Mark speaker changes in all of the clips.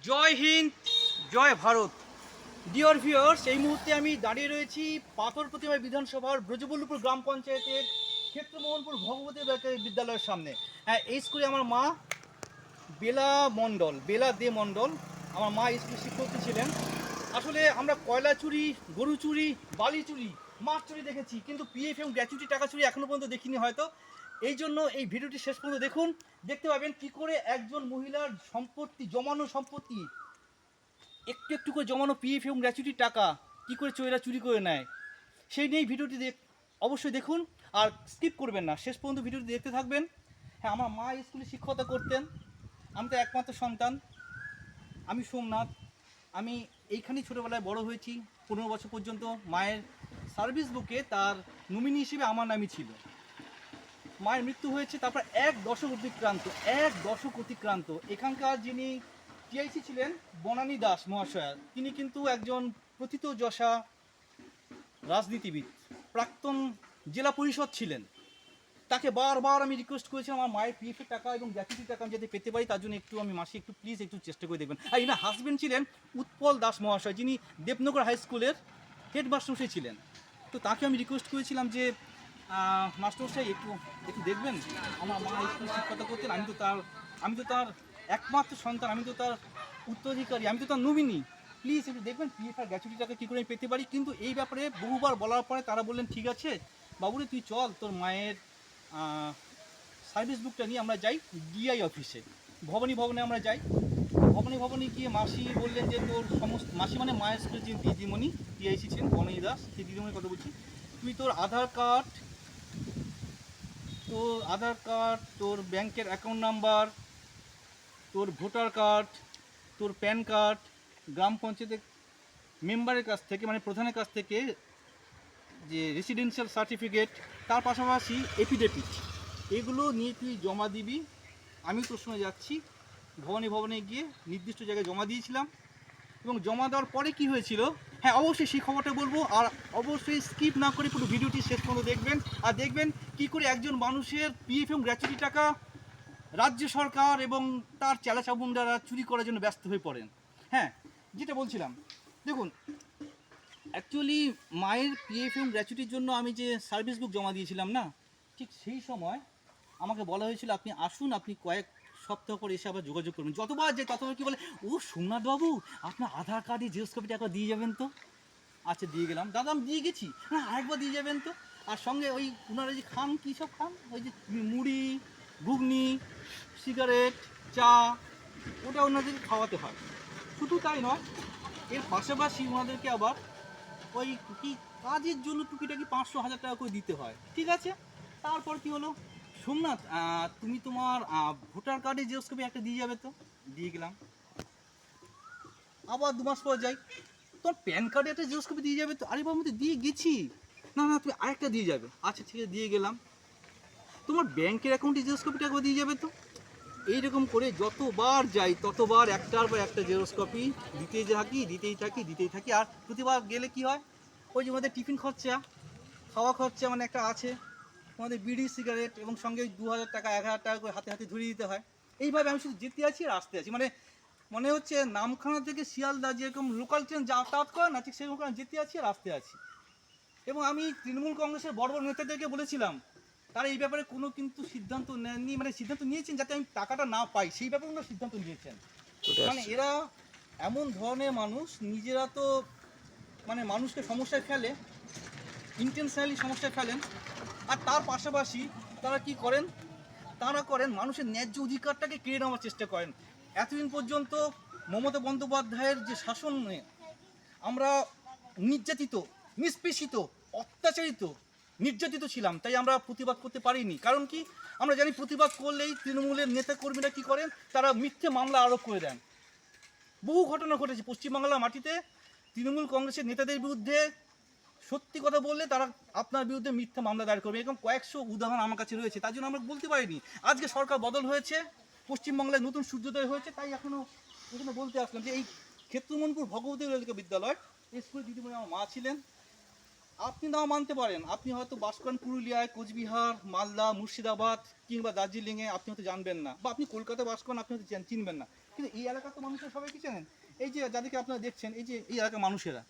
Speaker 1: জয় হিন্দ, জয় Bharat. Dear viewers, এই মুহূর্তে আমি দাঁড়িয়ে রয়েছি পাথর প্রতিমা বিধানসভার ব্রজবল্লভপুর গ্রাম পঞ্চায়েতের ক্ষেত্রমোহনপুর ভগবতী বিদ্যালয়ের সামনে। হ্যাঁ, এই স্কুলে আমার মা বেলা দে মণ্ডল, আমার মা স্কুলের শিক্ষকী ছিলেন। আসলে আমরা কয়লা চুরি, গরু চুরি, বালি চুরি, মাছ চুরি দেখেছি, কিন্তু পিএফ এবং গ্র্যাচুইটি টাকা চুরি এখনও পর্যন্ত দেখিনি হয়তো। এই জন্য এই ভিডিওটি শেষ পর্যন্ত দেখুন, দেখতে পাবেন কী করে একজন মহিলার সম্পত্তি, জমানো সম্পত্তি, একটু একটু করে জমানো পিএফ এবং গ্র্যাচুইটি টাকা কী করে চোরেরা চুরি করে নেয়। সেই নিয়েই ভিডিওটি অবশ্যই দেখুন, আর স্কিপ করবেন না, শেষ পর্যন্ত ভিডিওটি দেখতে থাকবেন। হ্যাঁ, আমার মা স্কুলে শিক্ষকতা করতেন, আমি তো একমাত্র সন্তান। আমি সোমনাথ, আমি এইখানেই ছোটোবেলায় বড় হয়েছি। 15 বছর পর্যন্ত মায়ের সার্ভিস বুকে তার নমিনি হিসেবে আমার নামই ছিল। মায়ের মৃত্যু হয়েছে, তারপর এক দশক অতিক্রান্ত এখানকার যিনি টিআইসি ছিলেন বনানী দাস মহাশয়া, তিনি কিন্তু একজন প্রথিতযশা রাজনীতিবিদ, প্রাক্তন জেলা পরিষদ ছিলেন। তাকে বারবার আমি রিকোয়েস্ট করেছিলাম আমার মায়ের পিএফের টাকা এবং গ্র্যাচুইটির টাকা আমি যাতে পেতে পারি, তার জন্য আমি মাসে প্লিজ একটু চেষ্টা করে দেখবেন। আর এনার হাজব্যান্ড ছিলেন উৎপল দাস মহাশয়, যিনি দেবনগর হাই স্কুলের হেডমাস্টারমশাই ছিলেন। তো তাকে আমি রিকোয়েস্ট করেছিলাম যে মাস্টারমশাই একটু একটু দেখবেন, আমার মা স্কুলে শিক্ষকতা করতেন, আমি তো তার একমাত্র সন্তান, আমি তো তার উত্তরাধিকারী, আমি তো তার নমিনি, প্লিজ একটু দেখবেন পিএফ আর গ্র্যাচুইটি টাকা কী করে আমি পেতে পারি। কিন্তু এই ব্যাপারে বহুবার বলার পরে তারা বললেন, ঠিক আছে বাবুরে, তুই চল, তোর মায়ের সার্ভিস বুকটা নিয়ে আমরা যাই ডিআই অফিসে, ভবনে আমরা যাই। ভবনে গিয়ে মাসি বললেন যে তোর সমস্ত, মাসি মানে মায়ের স্কুলের যে দিদিমণি টিআইসি ছিলেন বননী দাস, সেই দিদিমণির কথা বলছি, তুই তোর আধার কার্ড, তোর ব্যাংকের অ্যাকাউন্ট নাম্বার, তোর ভোটার কার্ড, তোর প্যান কার্ড, গ্রাম পঞ্চায়েতের মেম্বারের কাছ থেকে, মানে প্রধানের কাছ থেকে যে রেসিডেন্সিয়াল সার্টিফিকেট, তার পাশাপাশি এফিডেভিট, এগুলো নিয়ে তুই জমা দিবি। আমি তোর সঙ্গে যাচ্ছি। ভবনে গিয়ে নির্দিষ্ট জায়গায় জমা দিয়েছিলাম, এবং জমা দেওয়ার পরে কি হয়েছিল, হ্যাঁ অবশ্যই সেই খবরটা বলবো, আর অবশ্যই স্কিপ না করে পুরো ভিডিওটি শেষ পর্যন্ত দেখবেন, আর দেখবেন কী করে একজন মানুষের পিএফ এবং গ্র্যাচুইটি টাকা রাজ্য সরকার এবং তার চেলাচামুন্ডারা চুরি করার জন্য ব্যস্ত হয়ে পড়েন। হ্যাঁ, যেটা বলছিলাম, দেখুন অ্যাকচুয়ালি মায়ের পিএফ এবং গ্র্যাচুইটির জন্য আমি যে সার্ভিস বুক জমা দিয়েছিলাম না, ঠিক সেই সময় আমাকে বলা হয়েছিল আপনি আসুন, আপনি কয়েক সপ্তাহ পর এসে আবার যোগাযোগ করবেন। যতবার যে ততবার কি বলে, ও সোমনাথবাবু আপনার আধার কার্ডে জেরক্স কপিটা একবার দিয়ে যাবেন তো। আচ্ছা, দিয়ে গেলাম। দাদা আমি দিয়ে গেছি, না আরেকবার দিয়ে যাবেন তো। আর সঙ্গে ওই ওনারা যে খান, কী সব খান, ওই যে মুড়ি, ঘুগনি, সিগারেট, চা, ওটা ওনাদেরকে খাওয়াতে হয়। শুধু তাই নয়, এর পাশাপাশি ওনাদেরকে আবার ওই কি কাজের জন্য টুকিটাকি 500-1000 টাকা করে দিতে হয়। ঠিক আছে, তারপর কি হলো, সোমনাথ তুমি তোমার ভোটার কার্ডে জেরক্স কপি একটা দিয়ে যাবে তো। দিয়ে গেলাম। আবার 2 মাস পর যাই, তোমার প্যান কার্ডে একটা জেরক্স কপি দিয়ে যাবে তো। আরে বাবু, আমি দিয়ে গেছি। না না, তুমি আরেকটা দিয়ে যাবে। আচ্ছা ঠিক আছে, দিয়ে গেলাম। তোমার ব্যাংকের অ্যাকাউন্টে জেরক্স কপিটা একবার দিয়ে যাবে তো। এইরকম করে যতবার যাই ততবার একটার পর একটা জেরক্স কপি দিতেই থাকি। আর প্রতিবার গেলে কি হয়, ওই যে আমাদের টিফিন খরচা, খাওয়া খরচা মানে একটা আছে, আমাদের বিড়ি সিগারেট, এবং সঙ্গে ওই 2000 টাকা 1000 টাকা করে হাতে হাতে ধরিয়ে দিতে হয়। এইভাবে আমি শুধু যেতে আছি আর আসতে আছি, মানে মনে হচ্ছে নামখানা থেকে শিয়ালদা যেরকম লোকাল ট্রেন যাতায়াত করে না, ঠিক সেরকম করে যেতে আছি আর আসতে আছি। এবং আমি তৃণমূল কংগ্রেসের বড় বড় নেতাদেরকে বলেছিলাম, তারা এই ব্যাপারে কোনো কিন্তু সিদ্ধান্ত নেননি, মানে সিদ্ধান্ত নিয়েছেন যাতে আমি টাকাটা না পাই, সেই ব্যাপারে ওনারা সিদ্ধান্ত নিয়েছেন। মানে এরা এমন ধরনের মানুষ, নিজেরা তো মানে মানুষকে সমস্যায় ফেলে, ইন্টেনশনালি সমস্যায় ফেলেন, আর তার পাশাপাশি তারা কি করেন, মানুষের ন্যায্য অধিকারটাকে কেড়ে নেওয়ার চেষ্টা করেন। এতদিন পর্যন্ত মমতা বন্দ্যোপাধ্যায়ের যে শাসনে আমরা নির্যাতিত, নিষ্পেষিত, অত্যাচারিত, নির্যাতিত ছিলাম, তাই আমরা প্রতিবাদ করতে পারিনি। কারণ কি, আমরা জানি প্রতিবাদ করলেই তৃণমূলের নেতাকর্মীরা কী করেন, তারা মিথ্যে মামলা আরোপ করে দেন। বহু ঘটনা ঘটেছে পশ্চিমবাংলার মাটিতে, তৃণমূল কংগ্রেসের নেতাদের বিরুদ্ধে সত্যি কথা বললে তারা আপনার বিরুদ্ধে মিথ্যা মামলা দায়ের করবে। এরকম কয়েকশো উদাহরণ আমার কাছে রয়েছে, তার জন্য আমরা বলতে পারিনি। আজকে সরকার বদল হয়েছে, পশ্চিমবাংলায় নতুন সূর্যোদয় হয়েছে, তাই এখানে বলতে আসলাম যে এই ক্ষেত্রমোহনপুর ভগবতী বিদ্যালয়, এই স্কুলের দিদিমণি আমার মা ছিলেন। আপনি নাও মানতে পারেন, আপনি হয়তো বাস করেন পুরুলিয়ায়, কোচবিহার, মালদা, মুর্শিদাবাদ কিংবা দার্জিলিংয়ে, আপনি হয়তো জানবেন না, বা আপনি কলকাতায় বাস করেন, আপনি হয়তো চিনবেন না, কিন্তু এই এলাকার তো মানুষের সবাই কি জানেন, এই যে যাদেরকে আপনারা দেখছেন, এই যে এই এলাকার মানুষেরা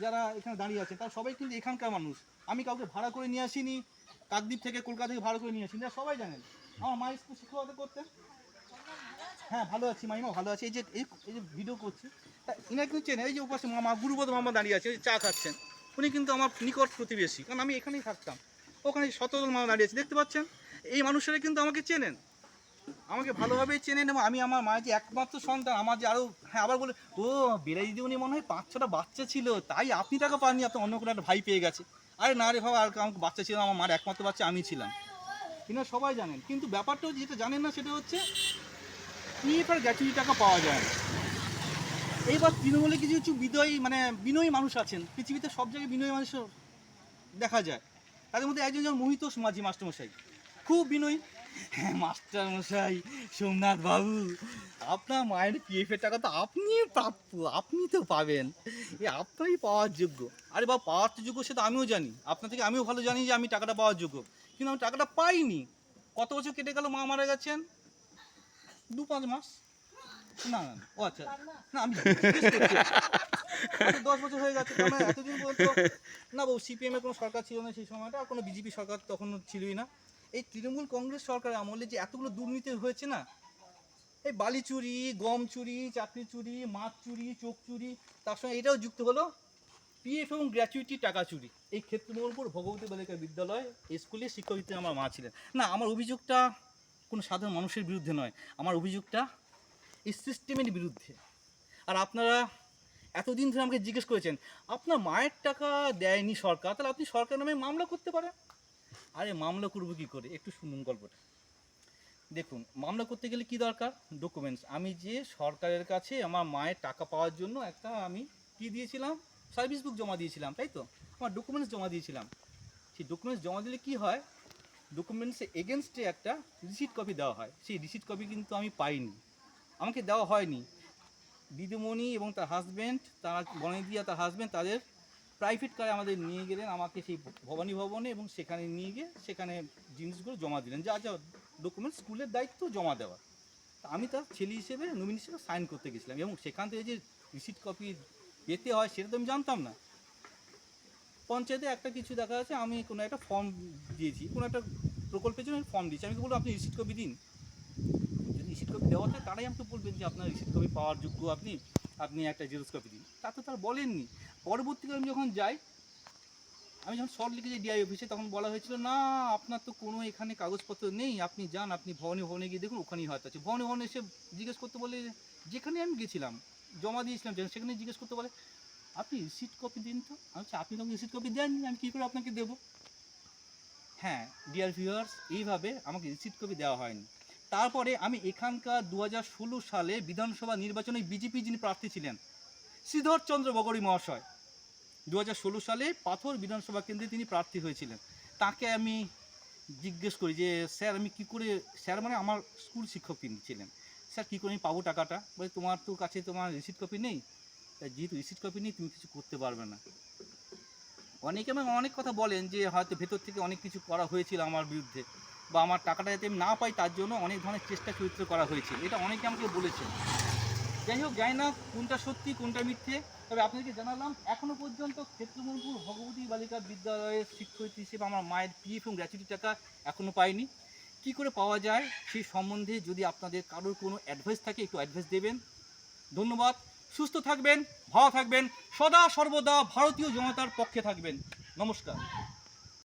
Speaker 1: যারা এখানে দাঁড়িয়ে আছে, তারা সবাই কিন্তু এখানকার মানুষ। আমি কাউকে ভাড়া করে নিয়ে আসিনি, কাকদ্বীপ থেকে, কলকাতা থেকে ভাড়া করে নিয়ে আসিনি, এরা সবাই জানেন। আমার মা স্কুল শিক্ষকতা করতেন। হ্যাঁ ভালো আছি মাইমা, ভালো আছে। এই যে ভিডিও করছি, তা ইনার কিন্তু চেনে, এই যে উপাসে মামা গুরুপদ মামা দাঁড়িয়ে আছে, ওই চা খাচ্ছেন, উনি কিন্তু আমার নিকট প্রতিবেশী, কারণ আমি এখানেই থাকতাম। ওখানে শতদল মামা দাঁড়িয়ে আছে, দেখতে পাচ্ছেন। এই মানুষেরা কিন্তু আমাকে চেনেন, আমাকে ভালোভাবেই চেনেন, এবং আমি আমার মায়ের যে একমাত্র সন্তান, আমার যে আরও, হ্যাঁ আবার বলে, ও বেড়াই দিদিমণি মনে হয় 5-6টা বাচ্চা ছিল, তাই আপনি টাকা পাননি, আপনার অন্য কোনো একটা ভাই পেয়ে গেছে। আরে না রে বাবা, আর আমাকে বাচ্চা ছিল না, আমার মার একমাত্র বাচ্চা আমি ছিলাম। এনারা সবাই জানেন, কিন্তু ব্যাপারটা যেটা জানেন না সেটা হচ্ছে পিএফের গ্র্যাচুইটি টাকা পাওয়া যায় না। এইবার তৃণমূলে কিছু কিছু বিনয়ী মানুষ আছেন, পৃথিবীতে সব জায়গায় বিনয়ী মানুষ দেখা যায়। তাদের মধ্যে একজন যেমন মোহিত মাঝি মাস্টারমশাই, খুব বিনয়ী। হ্যাঁ মাস্টারমশাই, সোমনাথ বাবু, আপনার মায়ের পিএফের টাকা তো আপনি প্রাপ্য, আপনি তো পাবেন, আপনারই পাওয়ার যোগ্য। আরে বাবা, পাওয়ার তো যোগ্য সেটা আমিও জানি, আপনার থেকে আমিও ভালো জানি যে আমি টাকাটা পাওয়ার যোগ্য, কিন্তু আমি টাকাটা পাইনি। কত বছর কেটে গেল, মা মারা গেছেন 2-5 মাস, না না ও আচ্ছা, না আমি 10 বছর হয়ে গেছে, কারণ এতদিন পর্যন্ত না বাবু সিপিএমের কোনো সরকার ছিল না সেই সময়টা, আর কোনো বিজেপি সরকার তখন ছিলই না। এই তৃণমূল কংগ্রেস সরকারের আমলে যে এতগুলো দুর্নীতি হয়েছে না, এই বালি চুরি, গম চুরি, চাকরি চুরি, মাছ চুরি, চোখ চুরি, তার সঙ্গে এটাও যুক্ত হলো পিএফ এবং গ্র্যাচুইটি টাকা চুরি। এই ক্ষেত্রমোহনপুর ভগবতী বালিকা বিদ্যালয় স্কুলে শিক্ষক হিসেবে আমার মা ছিলেন। না, আমার অভিযোগটা কোনো সাধারণ মানুষের বিরুদ্ধে নয়, আমার অভিযোগটা এই সিস্টেমের বিরুদ্ধে। আর আপনারা এতদিন ধরে আমাকে জিজ্ঞেস করেছেন আপনার মায়ের টাকা দেয়নি সরকার, তাহলে আপনি সরকার নামে মামলা করতে পারেন। আরে মামলা করবো কী করে, একটু শুনুন গল্পটা। দেখুন, মামলা করতে গেলে কি দরকার, ডকুমেন্টস। আমি যে সরকারের কাছে আমার মায়ের টাকা পাওয়ার জন্য একটা আমি কি দিয়েছিলাম, সার্ভিস বুক জমা দিয়েছিলাম, তাই তো, আমার ডকুমেন্টস জমা দিয়েছিলাম। সেই ডকুমেন্টস জমা দিলে কি হয়, ডকুমেন্টসে এগেনস্টে একটা রিসিট কপি দেওয়া হয়, সেই রিসিট কপি কিন্তু আমি পাইনি, আমাকে দেওয়া হয়নি। দিদিমণি এবং তার হাজব্যান্ড, তার বনেদি আর তার হাজব্যান্ড তাদের প্রাইভেট কারে আমাদের নিয়ে গেলেন, আমাকে সেই ভবানী ভবনে, এবং সেখানে নিয়ে গিয়ে সেখানে জিনিসগুলো জমা দিলেন, যা যা ডকুমেন্টস স্কুলের দায়িত্ব জমা দেওয়া। তা আমি তার ছেলে হিসেবে, নমিনি হিসেবে সাইন করতে গেছিলাম, এবং সেখান থেকে যে রিসিট কপি পেতে হয় সেটা তো আমি জানতাম না। পঞ্চায়েতে একটা কিছু দেখা যাচ্ছে, আমি কোনো একটা ফর্ম দিয়েছি, কোনো একটা প্রকল্পের জন্য ফর্ম দিয়েছি, আমি বলবো আপনি রিসিট কপি দিন। যদি রিসিট কপি দেওয়া হয় তারাই আমাকে বলবেন যে আপনার রিসিট কপি পাওয়ার যোগ্য, আপনি আপনি একটা জেরক্স কপি দিন। তা তো তারা বলেননি। পরবর্তীকালে আমি যখন যাই, আমি যখন শর্ট লিখে যাই ডিআই অফিসে, তখন বলা হয়েছিল না আপনার তো কোনো এখানে কাগজপত্র নেই, আপনি যান, আপনি ভবনে ভবনে গিয়ে দেখুন, ওখানেই হয়তো আছে। ভবনে ভবনে এসে জিজ্ঞেস করতে বলে, যেখানে আমি গেছিলাম জমা দিয়েছিলাম সেখানে জিজ্ঞেস করতে বলে আপনি রিসিট কপি দিন তো। আমি বলছি আপনি তো রিসিট কপি দেননি, আমি কী করে আপনাকে দেবো। হ্যাঁ ডিয়ার ভিউয়ার্স, এইভাবে আমাকে রিসিট কপি দেওয়া হয়নি। তারপরে আমি এখানকার 2016 সালে বিধানসভা নির্বাচনে বিজেপি যিনি প্রার্থী ছিলেন, শ্রীধর চন্দ্র বগড়ী মহাশয়, 2016 সালে পাথর বিধানসভা কেন্দ্রে তিনি প্রার্থী হয়েছিলেন। তাকে আমি জিজ্ঞেস করি যে স্যার আমি কী করে, স্যার মানে আমার স্কুল শিক্ষক তিনি ছিলেন, স্যার কী করে আমি পাবো টাকাটা। বলে তোমার তো কাছে তোমার রিসিট কপি নেই, যেহেতু রিসিট কপি নেই তুমি কিছু করতে পারবে না। অনেকে আমাকে অনেক কথা বলেন যে হয়তো ভেতর থেকে অনেক কিছু করা হয়েছিল আমার বিরুদ্ধে, বা আমার টাকাটা যাতে আমি না পাই তার জন্য অনেক ধরনের চেষ্টা চরিত্র করা হয়েছিল, এটা অনেকে আমাকে বলেছেন। যাই হোক, জানি না কোনটা সত্যি কোনটা মিথ্যে, তবে আপনাদেরকে জানালাম এখনও পর্যন্ত ক্ষেত্রমোহনপুর ভগবতী বালিকা বিদ্যালয়ের শিক্ষয়িত্রী হিসেবে আমার মায়ের পিএফ এবং গ্র্যাচুইটি টাকা এখনও পাইনি। কী করে পাওয়া যায় সেই সম্বন্ধে যদি আপনাদের কারোর কোনো অ্যাডভাইস থাকে একটু অ্যাডভাইস দেবেন। ধন্যবাদ। সুস্থ থাকবেন, ভালো থাকবেন, সদা সর্বদা ভারতীয় জনতার পক্ষে থাকবেন। নমস্কার।